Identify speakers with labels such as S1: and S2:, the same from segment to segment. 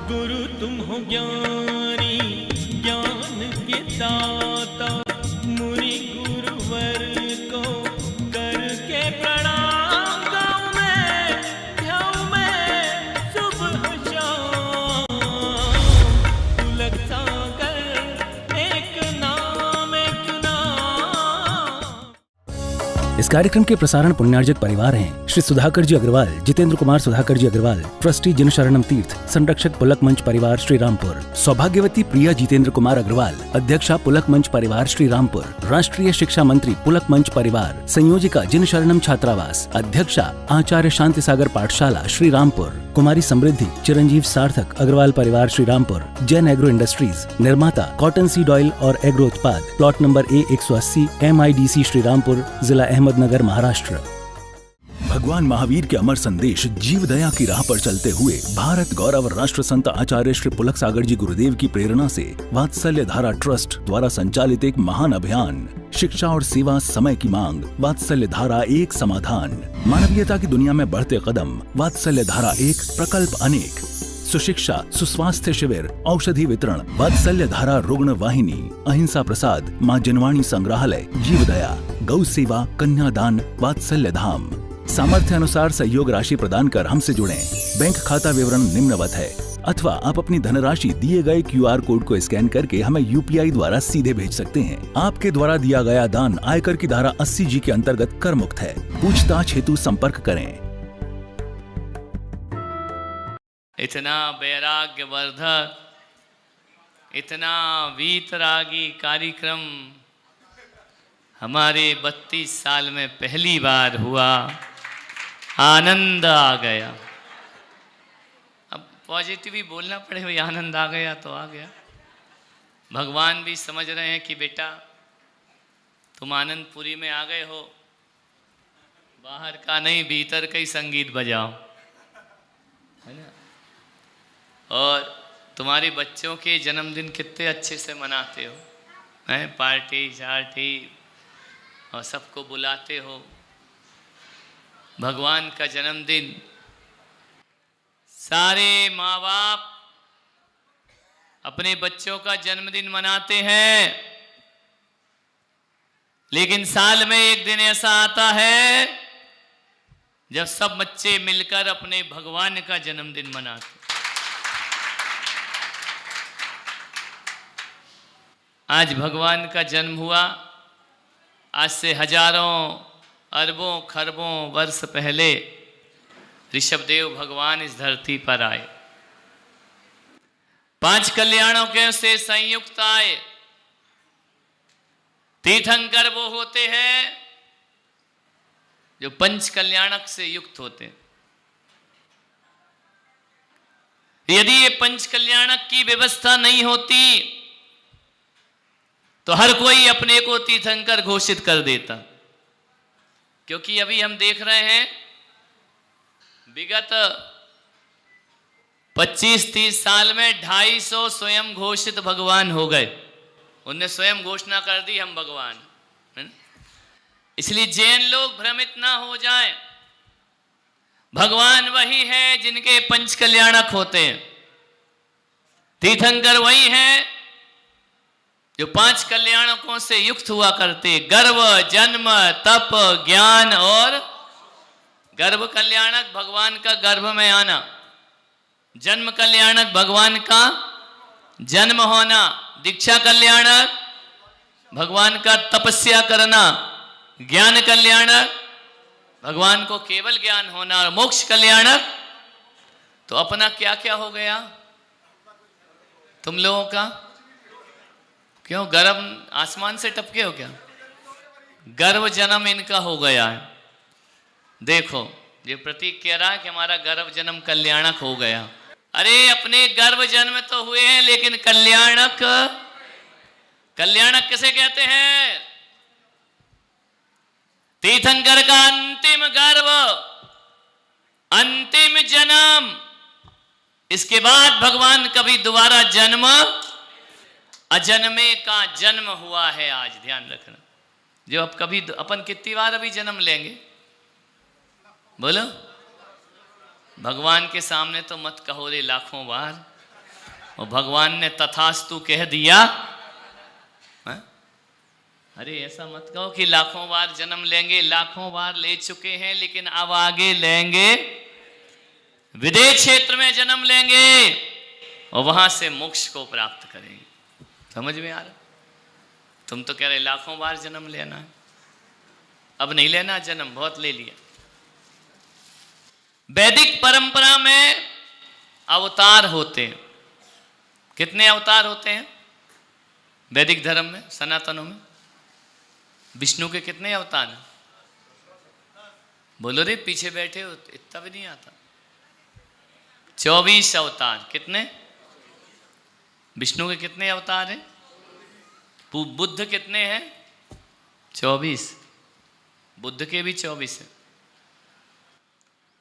S1: गुरु तुम हो ज्ञानी ज्ञान के दाता, मुनि गुरुवर को करके प्रणाम गाऊं मैं, ध्याऊं मैं सुबह शाम। पुलक सागर एक नाम एक नाम।
S2: इस कार्यक्रम के प्रसारण पुण्यार्जक परिवार हैं श्री सुधाकर जी अग्रवाल, जितेंद्र कुमार सुधाकर जी अग्रवाल, ट्रस्टी जिन शरणम तीर्थ, संरक्षक पुलक मंच परिवार श्री रामपुर, सौभाग्यवती प्रिया जितेंद्र कुमार अग्रवाल, अध्यक्षा पुलक मंच परिवार श्री रामपुर, राष्ट्रीय शिक्षा मंत्री पुलक मंच परिवार, संयोजिका जिन शरणम छात्रावास, अध्यक्षा आचार्य शांति सागर पाठशाला श्री रामपुर, कुमारी समृद्धि चिरंजीव सार्थक अग्रवाल परिवार श्री रामपुर, जैन एग्रो इंडस्ट्रीज, निर्माता कॉटन सीड ऑयल और एग्रो उत्पाद, plot number A180 MIDC Shri Rampur, जिला अहमदनगर, महाराष्ट्र। भगवान महावीर के अमर संदेश जीव दया की राह पर चलते हुए भारत गौरव राष्ट्र संत आचार्य श्री पुलक सागर जी गुरुदेव की प्रेरणा से वात्सल्य धारा ट्रस्ट द्वारा संचालित एक महान अभियान, शिक्षा और सेवा समय की मांग, वात्सल्य धारा एक समाधान, मानवीयता की दुनिया में बढ़ते कदम, वात्सल्य धारा एक प्रकल्प अनेक, सुशिक्षा सुस्वास्थ्य शिविर, औषधि वितरण, वात्सल्य धारा रुग्ण वाहिनी, अहिंसा प्रसाद, माँ जनवाणी संग्रहालय, जीव दया, गौ सेवा, कन्यादान, वात्सल्य धाम। सामर्थ्य अनुसार सहयोग राशि प्रदान कर हमसे जुड़ें। बैंक खाता विवरण निम्नवत है, अथवा आप अपनी धनराशि दिए गए QR कोड को स्कैन करके हमें UPI द्वारा सीधे भेज सकते हैं। आपके द्वारा दिया गया दान आयकर की धारा 80G के अंतर्गत कर मुक्त है। पूछताछ हेतु संपर्क करें।
S3: इतना वैराग्यवर्धक, इतना वीतरागी कार्यक्रम हमारे 32 साल में पहली बार हुआ। आनंद आ गया। अब पॉजिटिव ही बोलना पड़े, भाई आनंद आ गया तो आ गया। भगवान भी समझ रहे हैं कि बेटा तुम आनंदपुरी में आ गए हो, बाहर का नहीं भीतर का ही संगीत बजाओ, है ना। और तुम्हारे बच्चों के जन्मदिन कितने अच्छे से मनाते हो, हैं, पार्टी शार्टी और सबको बुलाते हो। भगवान का जन्मदिन, सारे माँ बाप अपने बच्चों का जन्मदिन मनाते हैं, लेकिन साल में एक दिन ऐसा आता है जब सब बच्चे मिलकर अपने भगवान का जन्मदिन मनाते। आज भगवान का जन्म हुआ। आज से हजारों अरबों खरबों वर्ष पहले ऋषभदेव भगवान इस धरती पर आए। 5 कल्याणों के से संयुक्त आए। तीर्थंकर वो होते हैं जो 5 कल्याणक से युक्त होते हैं। यदि ये 5 कल्याणक की व्यवस्था नहीं होती तो हर कोई अपने को तीर्थंकर घोषित कर देता, क्योंकि अभी हम देख रहे हैं विगत 25-30 साल में 250 स्वयं घोषित भगवान हो गए। उनने स्वयं घोषणा कर दी हम भगवान, है ना? इसलिए जैन लोग भ्रमित ना हो जाएं। भगवान वही है जिनके 5 कल्याणक होते हैं। तीर्थंकर वही हैं जो 5 कल्याणकों से युक्त हुआ करते। गर्व, जन्म, तप, ज्ञान और गर्भ कल्याणक भगवान का गर्भ में आना, जन्म कल्याणक भगवान का जन्म होना, दीक्षा कल्याणक भगवान का तपस्या करना, ज्ञान कल्याणक भगवान को केवल ज्ञान होना, और मोक्ष कल्याणक तो अपना क्या क्या हो गया तुम लोगों का? क्यों गर्भ आसमान से टपके हो क्या? गर्भ जन्म इनका हो गया है। देखो ये प्रतीक कह रहा है कि हमारा गर्भ जन्म कल्याणक हो गया। अरे अपने गर्भ जन्म तो हुए हैं, लेकिन कल्याणक, कल्याणक किसे कहते हैं? तीर्थंकर का अंतिम गर्भ, अंतिम जन्म। इसके बाद भगवान कभी दोबारा जन्म, अजन्मे का जन्म हुआ है। आज ध्यान रखना, जो अब कभी अपन कितनी बार अभी जन्म लेंगे बोलो? भगवान के सामने तो मत कहो रे लाखों बार, और भगवान ने तथास्तु कह दिया। हाँ? अरे ऐसा मत कहो कि लाखों बार जन्म लेंगे, लाखों बार ले चुके हैं, लेकिन अब आगे लेंगे, विदेश क्षेत्र में जन्म लेंगे और वहां से मोक्ष को प्राप्त करेंगे। समझ में आ रहा? तुम तो कह रहे लाखों बार जन्म लेना है, अब नहीं लेना जन्म, बहुत ले लिया। वैदिक परंपरा में अवतार होते हैं। कितने अवतार होते हैं वैदिक धर्म में, सनातनों में? विष्णु के कितने अवतार हैं? बोलो रे, पीछे बैठे हो, इतना भी नहीं आता। 24 अवतार। कितने? विष्णु के कितने अवतार हैं? बुद्ध कितने हैं? 24। बुद्ध के भी 24 हैं।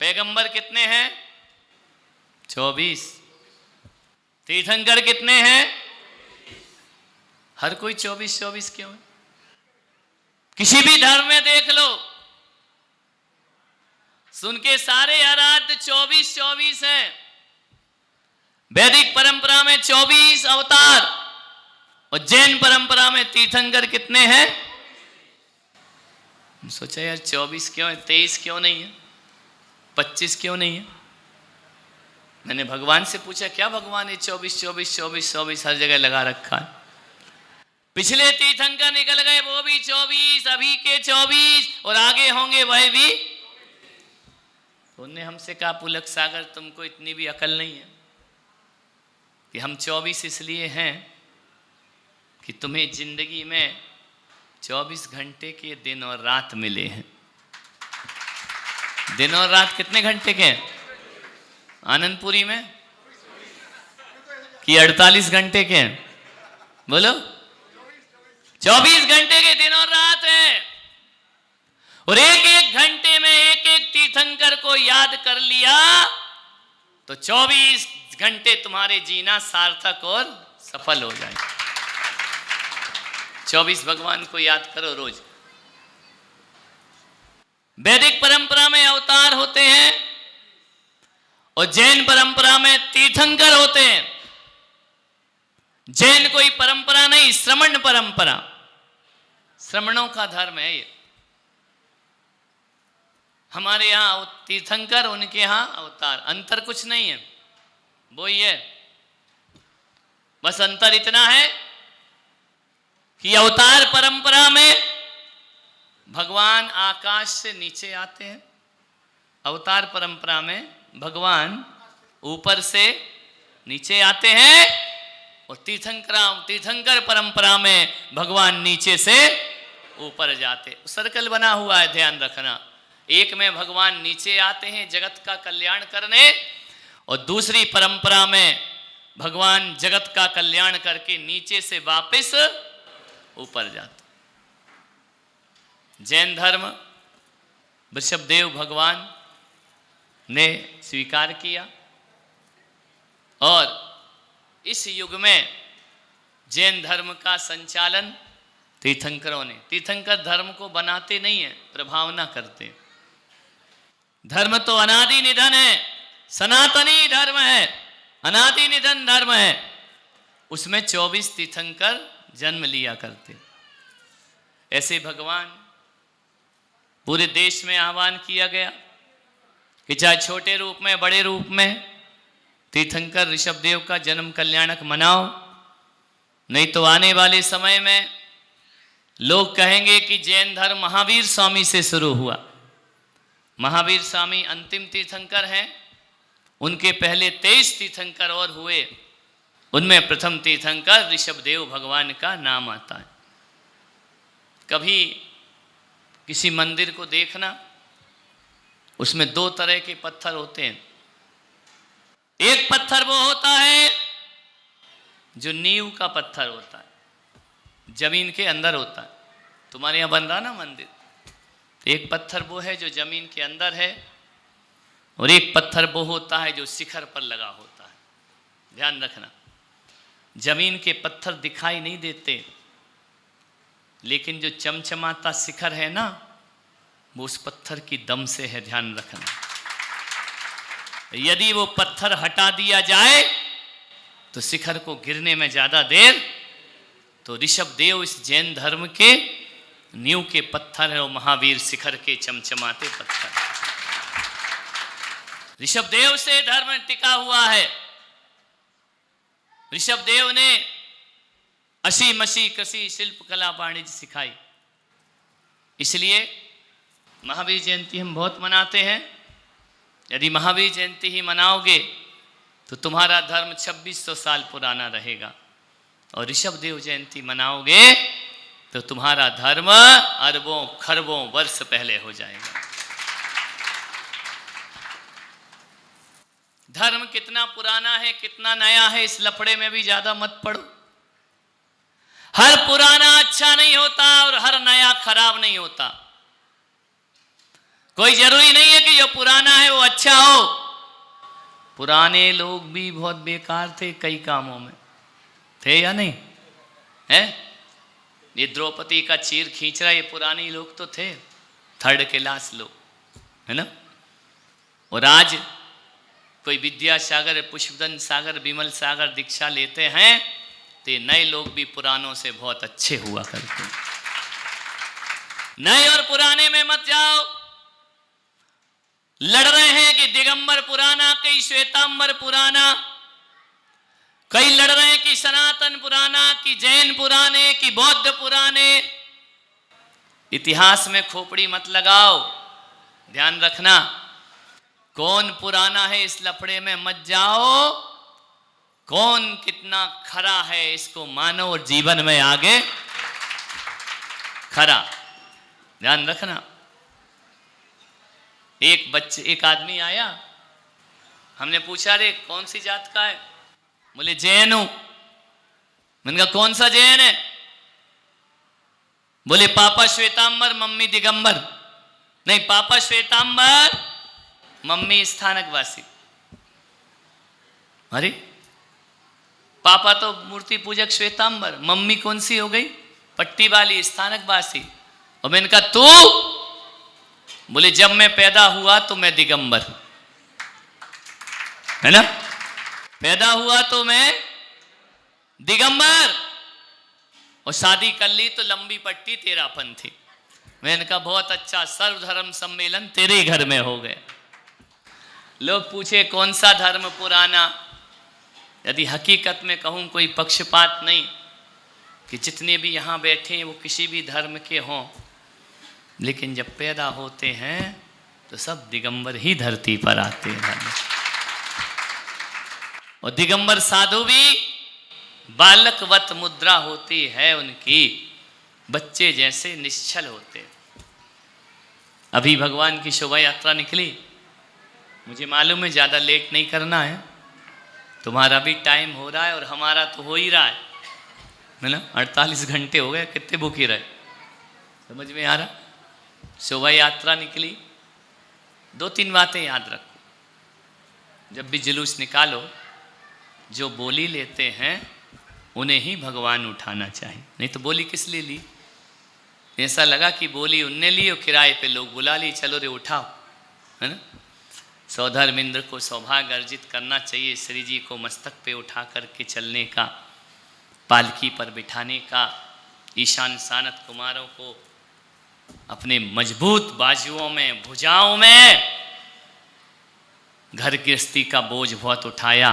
S3: पैगंबर कितने हैं? 24। तीर्थंकर कितने हैं? हर कोई 24 क्यों है? किसी भी धर्म में देख लो, सुन के सारे आराध्य 24 है। वैदिक परंपरा में 24 अवतार और जैन परंपरा में तीर्थंकर कितने हैं? सोचा यार 24 क्यों है, 23 क्यों नहीं है, 25 क्यों नहीं है? मैंने भगवान से पूछा, क्या भगवान ने 24 हर जगह लगा रखा है? पिछले तीर्थंकर निकल गए, वो भी 24, अभी के 24 और आगे होंगे वह भी। उन्होंने हमसे कहा, पुलक सागर तुमको इतनी भी अकल नहीं है कि हम 24 इसलिए हैं कि तुम्हें जिंदगी में 24 घंटे के दिन और रात मिले हैं। दिन और रात कितने घंटे के हैं आनंदपुरी में? कि 48 घंटे के हैं? बोलो। 24 घंटे के दिन और रात है। और एक एक घंटे में एक एक तीर्थंकर को याद कर लिया तो 24 घंटे तुम्हारे जीना सार्थक और सफल हो जाए। 24 भगवान को याद करो रोज। वैदिक परंपरा में अवतार होते हैं और जैन परंपरा में तीर्थंकर होते हैं। जैन कोई परंपरा नहीं, श्रमण परंपरा, श्रमणों का धर्म है ये। हमारे यहां तीर्थंकर, उनके यहां अवतार, अंतर कुछ नहीं है, वो ही है। बस अंतर इतना है कि अवतार परंपरा में भगवान आकाश से नीचे आते हैं, अवतार परंपरा में भगवान ऊपर से नीचे आते हैं, और तीर्थंकर परंपरा में भगवान नीचे से ऊपर जाते। सर्कल बना हुआ है, ध्यान रखना। एक में भगवान नीचे आते हैं जगत का कल्याण करने, और दूसरी परंपरा में भगवान जगत का कल्याण करके नीचे से वापस ऊपर जाते। जैन धर्म वृषभदेव भगवान ने स्वीकार किया, और इस युग में जैन धर्म का संचालन तीर्थंकरों ने। तीर्थंकर धर्म को बनाते नहीं है, प्रभावना करते। धर्म तो अनादि निधन है, सनातनी धर्म है, अनादि निधन धर्म है। उसमें 24 तीर्थंकर जन्म लिया करते। ऐसे भगवान पूरे देश में आह्वान किया गया कि चाहे छोटे रूप में बड़े रूप में तीर्थंकर ऋषभदेव का जन्म कल्याणक मनाओ, नहीं तो आने वाले समय में लोग कहेंगे कि जैन धर्म महावीर स्वामी से शुरू हुआ। महावीर स्वामी अंतिम तीर्थंकर हैं, उनके पहले 23 तीर्थंकर और हुए, उनमें प्रथम तीर्थंकर ऋषभदेव भगवान का नाम आता है। कभी किसी मंदिर को देखना, उसमें 2 तरह के पत्थर होते हैं। एक पत्थर वो होता है जो नींव का पत्थर होता है, जमीन के अंदर होता है। तुम्हारे यहाँ बन रहा ना मंदिर, एक पत्थर वो है जो जमीन के अंदर है, और एक पत्थर वो होता है जो शिखर पर लगा होता है। ध्यान रखना, जमीन के पत्थर दिखाई नहीं देते, लेकिन जो चमचमाता शिखर है ना, वो उस पत्थर की दम से है। ध्यान रखना, यदि वो पत्थर हटा दिया जाए तो शिखर को गिरने में ज्यादा देर, तो ऋषभ देव इस जैन धर्म के नींव के पत्थर है और महावीर शिखर के चमचमाते पत्थर। ऋषभ देव से धर्म टिका हुआ है। ऋषभ देव ने असी मसी कसी शिल्प कला वाणिज्य सिखाई। इसलिए महावीर जयंती हम बहुत मनाते हैं। यदि महावीर जयंती ही मनाओगे तो तुम्हारा धर्म 2600 साल पुराना रहेगा, और ऋषभ देव जयंती मनाओगे तो तुम्हारा धर्म अरबों खरबों वर्ष पहले हो जाएगा। धर्म कितना पुराना है कितना नया है इस लफड़े में भी ज्यादा मत पड़ो। हर पुराना अच्छा नहीं होता और हर नया खराब नहीं होता। कोई जरूरी नहीं है कि जो पुराना है वो अच्छा हो। पुराने लोग भी बहुत बेकार थे, कई कामों में थे या नहीं है? ये द्रौपदी का चीर खींच रहा, ये पुराने लोग तो थे, थर्ड क्लास लोग, है ना। और आज कोई विद्यासागर, पुष्पदन सागर, विमल सागर दीक्षा लेते हैं तो ये नए लोग भी पुरानों से बहुत अच्छे हुआ करते हैं। नए और पुराने में मत जाओ। लड़ रहे हैं कि दिगंबर पुराना, कई श्वेतांबर पुराना, कई लड़ रहे हैं कि सनातन पुराना, कि जैन पुराने, कि बौद्ध पुराने। इतिहास में खोपड़ी मत लगाओ। ध्यान रखना कौन पुराना है इस लफड़े में मत जाओ। कौन कितना खरा है इसको मानो और जीवन में आगे खरा। ध्यान रखना। एक आदमी आया, हमने पूछा रे कौन सी जात का है? बोले जैन हूं। मैंने कहा कौन सा जैन है? बोले पापा श्वेतांबर मम्मी दिगंबर। नहीं, पापा श्वेतांबर मम्मी स्थानकवासी। अरे पापा तो मूर्ति पूजक श्वेतांबर, मम्मी कौन सी हो गई? पट्टी वाली स्थानकवासी। और मैंने कहा तू? बोले जब मैं पैदा हुआ तो मैं दिगंबर, है ना, पैदा हुआ तो मैं दिगंबर, और शादी कर ली तो लंबी पट्टी तेरापन थी। मैंने कहा बहुत अच्छा, सर्वधर्म सम्मेलन तेरे ही घर में हो गए। लोग पूछे कौन सा धर्म पुराना? यदि हकीकत में कहूं कोई पक्षपात नहीं कि जितने भी यहां बैठे हैं वो किसी भी धर्म के हों, लेकिन जब पैदा होते हैं तो सब दिगंबर ही धरती पर आते हैं। और दिगंबर साधु भी बालकवत मुद्रा होती है उनकी, बच्चे जैसे निश्चल होते। अभी भगवान की शोभा यात्रा निकली। मुझे मालूम है ज़्यादा लेट नहीं करना है, तुम्हारा भी टाइम हो रहा है और हमारा तो हो ही रहा है ना। 48 घंटे हो गए, कितने भूखे रहे, समझ में आ रहा। शोभा यात्रा निकली। 2-3 बातें याद रखो। जब भी जुलूस निकालो, जो बोली लेते हैं उन्हें ही भगवान उठाना चाहिए, नहीं तो बोली किस लिए ली? ऐसा लगा कि बोली उनने ली और किराए पे लोग बुला ली, चलो रे उठाओ, है ना। सौधर्मिंद्र को सौभाग्य अर्जित करना चाहिए, श्री जी को मस्तक पे उठा करके चलने का, पालकी पर बिठाने का, ईशान सानत कुमारों को अपने मजबूत बाजुओं में, भुजाओं में। घर गृहस्थी का बोझ बहुत उठाया,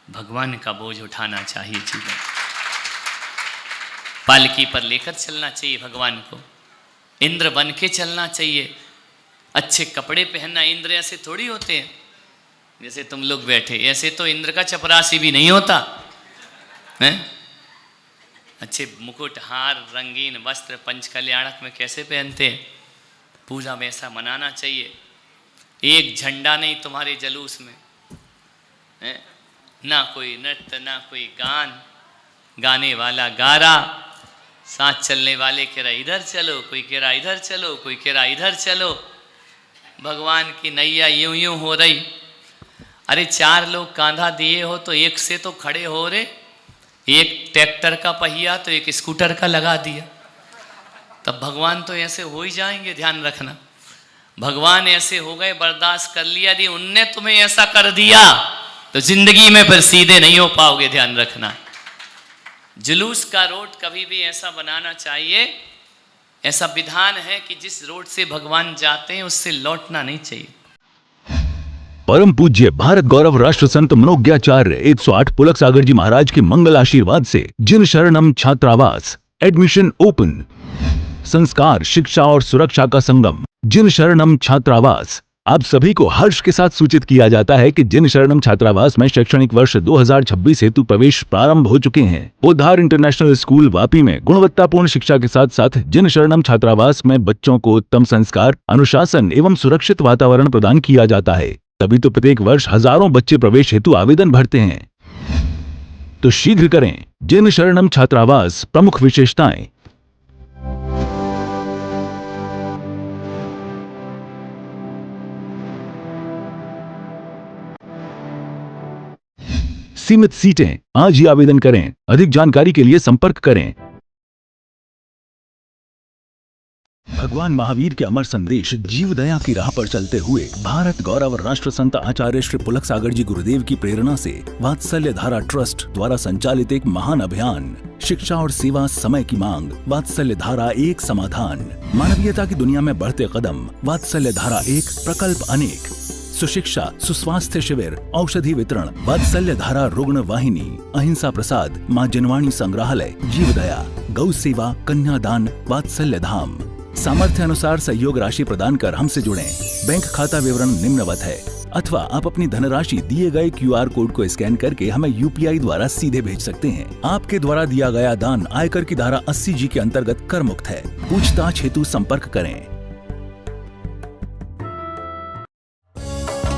S3: भगवान का बोझ उठाना चाहिए जीवन। पालकी पर लेकर चलना चाहिए भगवान को, इंद्र बन के चलना चाहिए, अच्छे कपड़े पहनना। इंद्र ऐसे थोड़ी होते हैं जैसे तुम लोग बैठे, ऐसे तो इंद्र का चपरासी भी नहीं होता है। अच्छे मुकुट, हार, रंगीन वस्त्र पंच कल्याणक में कैसे पहनते हैं, पूजा वैसा मनाना चाहिए। एक झंडा नहीं तुम्हारे जलूस में है, ना कोई नृत्य ना कोई गान, गाने वाला गा रहा, साथ चलने वाले कह रहा इधर चलो, कोई कह रहा इधर चलो, कोई कह रहा इधर चलो। भगवान की नैया यूं यूं हो रही। अरे 4 लोग कांधा दिए हो तो एक से तो खड़े हो रे। एक ट्रैक्टर का पहिया तो एक स्कूटर का लगा दिया, तब भगवान तो ऐसे हो ही जाएंगे। ध्यान रखना, भगवान ऐसे हो गए, बर्दाश्त कर लिया। यदि उनने तुम्हें ऐसा कर दिया तो जिंदगी में फिर सीधे नहीं हो पाओगे, ध्यान रखना। जुलूस का रोड कभी भी ऐसा बनाना चाहिए, ऐसा विधान है कि जिस रोड से भगवान जाते हैं उससे लौटना नहीं चाहिए।
S2: परम पूज्य भारत गौरव राष्ट्र संत मनोज्ञाचार्य 108 पुलक सागर जी महाराज के मंगल आशीर्वाद से जिन शरणम छात्रावास एडमिशन ओपन। संस्कार, शिक्षा और सुरक्षा का संगम जिन शरणम छात्रावास। आप सभी को हर्ष के साथ सूचित किया जाता है कि जिन शरणम छात्रावास में शैक्षणिक वर्ष 2026 हेतु प्रवेश प्रारंभ हो चुके हैं। उद्धार इंटरनेशनल स्कूल वापी में गुणवत्तापूर्ण शिक्षा के साथ साथ जिन शरणम छात्रावास में बच्चों को उत्तम संस्कार, अनुशासन एवं सुरक्षित वातावरण प्रदान किया जाता है। तभी तो प्रत्येक वर्ष हजारों बच्चे प्रवेश हेतु आवेदन भरते हैं। तो शीघ्र करें। जिन शरणम छात्रावास प्रमुख विशेषताएं। सीमित सीटें, आज ही आवेदन करें। अधिक जानकारी के लिए संपर्क करें। भगवान महावीर के अमर संदेश जीव दया की राह पर चलते हुए भारत गौरव राष्ट्र संत आचार्य श्री पुलक सागर जी गुरुदेव की प्रेरणा से वात्सल्य धारा ट्रस्ट द्वारा संचालित एक महान अभियान, शिक्षा और सेवा समय की मांग, वात्सल्य धारा एक समाधान। मानवीयता की दुनिया में बढ़ते कदम, वात्सल्य धारा एक प्रकल्प अनेक। सुशिक्षा, सुस्वास्थ्य शिविर, औषधि वितरण, वात्सल्य धारा रुग्ण वाहिनी, अहिंसा प्रसाद, माँ जनवाणी संग्रहालय, जीव दया, गौ सेवा, कन्यादान, वात्सल्य धाम। सामर्थ्य अनुसार सहयोग राशि प्रदान कर हमसे जुड़ें। बैंक खाता विवरण निम्नवत है, अथवा आप अपनी धनराशि दिए गए QR कोड को स्कैन करके हमें UPI द्वारा सीधे भेज सकते हैं। आपके द्वारा दिया गया दान आयकर की धारा 80G के अंतर्गत कर मुक्त है। पूछताछ हेतु संपर्क करें।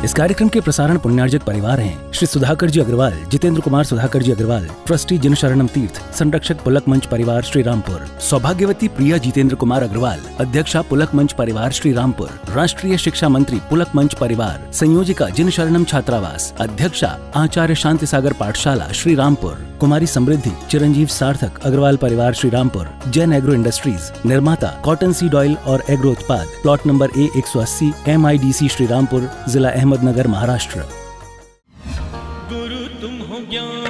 S2: इस कार्यक्रम के प्रसारण पुण्यार्जक परिवार हैं श्री सुधाकर जी अग्रवाल, जितेंद्र कुमार सुधाकर जी अग्रवाल, ट्रस्टी जिन शरणम तीर्थ, संरक्षक पुलक मंच परिवार श्री रामपुर, सौभाग्यवती प्रिया जितेंद्र कुमार अग्रवाल, अध्यक्षा पुलक मंच परिवार श्री रामपुर, राष्ट्रीय शिक्षा मंत्री पुलक मंच परिवार, संयोजिका जिन शरणम छात्रावास, अध्यक्षा आचार्य शांति सागर पाठशाला श्री रामपुर, कुमारी समृद्धि चिरंजीव सार्थक अग्रवाल परिवार श्री रामपुर, जैन एग्रो इंडस्ट्रीज, निर्माता कॉटन सीड ऑयल और एग्रो उत्पाद, plot number A180 MIDC Shri Rampur, जिला अहमदनगर, महाराष्ट्र।
S1: गुरु तुम हो ज्ञान